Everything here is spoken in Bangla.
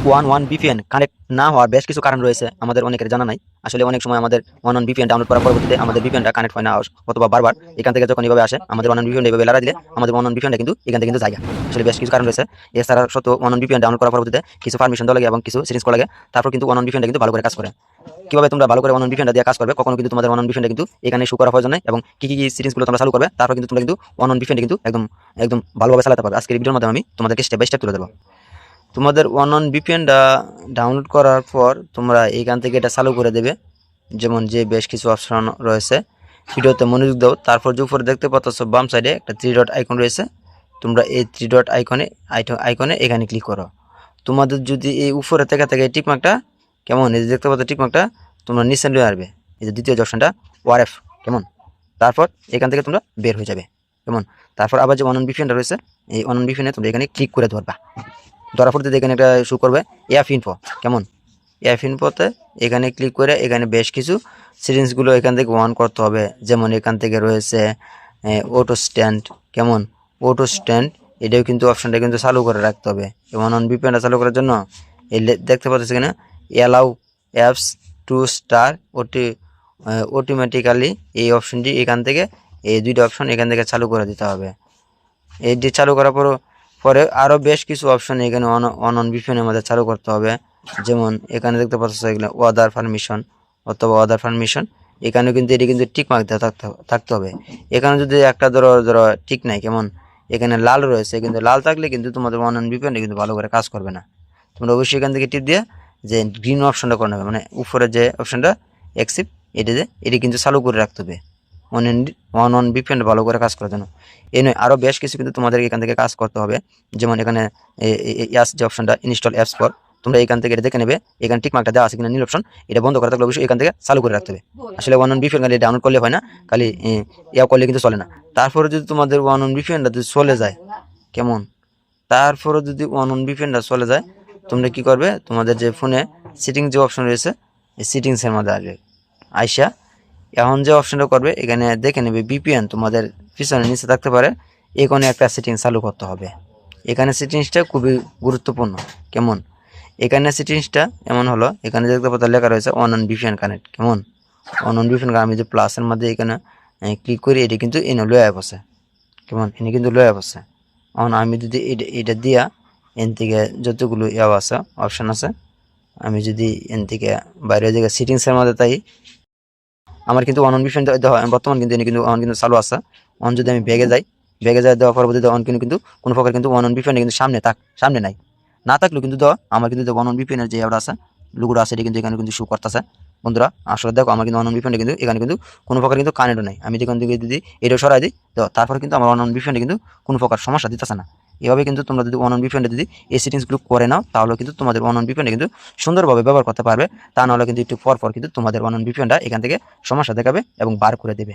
ওয়ান ভিপিএন কানেক্ট না হওয়ার বেশ কিছু কারণ রয়েছে, আমাদের অনেকের জানা নাই। আসলে অনেক সময় আমাদের ওয়ান ভিপিএন ডাউনলোড করার পরবর্তীতে আমাদের ভিপিএনটা কানেক্ট হয় না, অথবা বারবার এখান থেকে যখন এভাবে আসে আমাদের ওয়ান ভিপিএন এভাবে লারা দিলে আমাদের ওয়ান ভিপিএনটা কিন্তু এখান থেকে কিন্তু জায়গা। আসলে বেশ কিছু কারণ রয়েছে। এছাড়া সত্ত্বেও ওয়ান ভিপিএন ডাউনলোড করার পরবর্তীতে কিছু পারমিশন দেওয়া লাগে এবং কিছু সেটিংস করা লাগে, তারপর কিন্তু ওয়ান ভিপিএনটা কিন্তু ভালো করে কাজ করে। কিভাবে তোমরা ভালো করে ওয়ান ভিপিএনটা দিয়ে কাজ করবে, কখনো কিন্তু তোমাদের ওয়ান ভিপিএনটা কিন্তু এখানে শো করা প্রয়োজন নাই, এবং কি কি সেটিংসগুলো তোমরা চালু করবে, তারপর কিন্তু তোমরা কিন্তু ওয়ান ভিপিএনটা কিন্তু একদম একদম ভালোভাবে চালাতে পারবে। আজকের ভিডিওর মাধ্যমে আমি তোমাদেরকে স্টেপ বাই স্টেপ তুলে দেবো। তোমাদের ওয়ান ভিপিএনটা ডাউনলোড করার পর তোমরা এইখান থেকে এটা চালু করে দেবে। যেমন যে বেশ কিছু অপশন রয়েছে, ভিডিওতে মনোযোগ দাও। তারপর যে উপরে দেখতে পাচ্ছ বাম সাইডে একটা 3 ডট আইকন রয়েছে, তোমরা এই 3 ডট আইকনে এখানে ক্লিক করো। তোমাদের যদি এই উপরে থেকে থাকে এই টিকমার্কটা, কেমন এই যে দেখতে পাচ্ছ টিকমার্কটা, তোমরা নিচে নিয়ে আসবে এই যে দ্বিতীয় যে অপশনটা ওয়ারএফ, কেমন। তারপর এখান থেকে তোমরা বের হয়ে যাবে, কেমন। তারপর আবার যে ওয়ান ভিপিএনটা রয়েছে, এই ওয়ান ভিপিএনে তোমরা এখানে ক্লিক করে ধরবা। ধরার পর এখানে একটা শো করবে অ্যাপ ইনফো, কেমন। অ্যাপ ইনফোতে এখানে ক্লিক করে এখানে বেশ কিছু সেটিংসগুলো এখান থেকে অন করতে হবে। যেমন এখান থেকে রয়েছে অটো স্ট্যান্ড, কেমন। অটো স্ট্যান্ড এটাও কিন্তু অপশনটা কিন্তু চালু করে রাখতে হবে। এবং অন ভিপিএনটা চালু করার জন্য এই দেখতে পাচ্ছি এখানে allow apps two star automatically, এই অপশনটি এখান থেকে এই দুইটা অপশন এখান থেকে চালু করে দিতে হবে। এইটি চালু করার পরে আরও বেশ কিছু অপশন এখানে অন ভিপিএনের মধ্যে চালু করতে হবে। যেমন এখানে দেখতে পাচ্ছ এগুলো ওয়াদার পারমিশন অথবা ওয়াদার পারমিশন, এখানে কিন্তু এটি কিন্তু টিক মার্ক দেওয়া থাকতে হবে। এখানে যদি একটা ধরো ঠিক নাই, কেমন, এখানে লাল রয়েছে, কিন্তু লাল থাকলে কিন্তু তোমাদের অন ভিপিএনটা কিন্তু ভালো করে কাজ করবে না। তোমরা অবশ্যই এখান থেকে টিপ দিয়ে যে গ্রিন অপশনটা করে নেবে, মানে উপরে যে অপশনটা অ্যাকসেপ্ট, এটি কিন্তু চালু করে রাখতে হবে ওয়ান ভিপিএন ভালো করে কাজ করার জন্য। এই নয়, আরও বেশ কিছু কিন্তু তোমাদেরকে এখান থেকে কাজ করতে হবে। যেমন এখানে ইয়াস যে অপশনটা ইনস্টল অ্যাপস ফর, তোমরা এখান থেকে এটা দেখে নেবে, এখানে টিক মার্কটা দেওয়া আছে কিনা নীল অপশন, এটা বন্ধ করা থাকলে অবশ্যই এখান থেকে চালু করে রাখতে হবে। আসলে ওয়ান ভিপিএন খালি ডাউনলোড করলে হয় না, খালি ইয়া করলে কিন্তু চলে না। তারপরে যদি তোমাদের ওয়ান ভিপিএনটা যদি চলে যায়, কেমন, তারপরে যদি ওয়ান ভিপিএনটা চলে যায়, তোমরা কি করবে, তোমাদের যে ফোনে সেটিং যে অপশন রয়েছে এই সেটিংসের মধ্যে আসবে। আইসা এখন যে অপশনটা করবে এখানে দেখে নেবে ভিপিএন তোমাদের পিছনে নিচে থাকতে পারে, এখানে একটা সেটিং চালু করতে হবে। এখানে সেটিংসটা খুবই গুরুত্বপূর্ণ, কেমন। এখানে সেটিংসটা এমন হলো, এখানে দেখতে পাতা লেখা রয়েছে অন ভিপিএন কানেক্ট, কেমন। অন ভিপিএন আমি যে প্লাসের মধ্যে এখানে ক্লিক করি, এটি কিন্তু এনে লয়ে বসে, কেমন, এনে কিন্তু লয়ে বসে। এখন আমি যদি এটা দিয়া এন থেকে যতগুলো ইয়াও আছে অপশন আছে, আমি যদি এন থেকে বাইরের জায়গায় সেটিংসের মধ্যে তাই আমার কিন্তু অন ভিপিএন দেওয়া বর্তমান কিন্তু এনে কিন্তু অন কিন্তু চালু আছে। অন যদি আমি বেগে যাই দেওয়া পরবর্তীতে অন কিন্তু কোনো প্রকার কিন্তু অন ভিপিএন কিন্তু সামনে নাই, না থাকলেও কিন্তু দেওয়া আমার কিন্তু অন ভিপিএন এর যে অ্যাপটা আছে লুগুটা আছে, এটি কিন্তু এখানে কিন্তু শো করতেছে। বন্ধুরা আসলে দেখো আমার কিন্তু অন ভিপিএন কিন্তু এখানে কিন্তু কোনো প্রকার কিন্তু কানেক্ট নাই। আমি যেখান থেকে যদি এটা সরাই দিই তো তারপরে কিন্তু আমার অন ভিপিএন কিন্তু কোনো প্রকার সমস্যা দিতেছে না। এভাবে কিন্তু তোমরা যদি অন ভিপিএন যদি এই সেটিংসগুলো করে নাও, তাহলে কিন্তু তোমাদের অন ভিপিএন কিন্তু সুন্দরভাবে ব্যবহার করতে পারবে। তা নাহলে কিন্তু একটু পর কিন্তু তোমাদের অন ভিপিএনটা এখান থেকে সমস্যা দেখাবে এবং বার করে দেবে।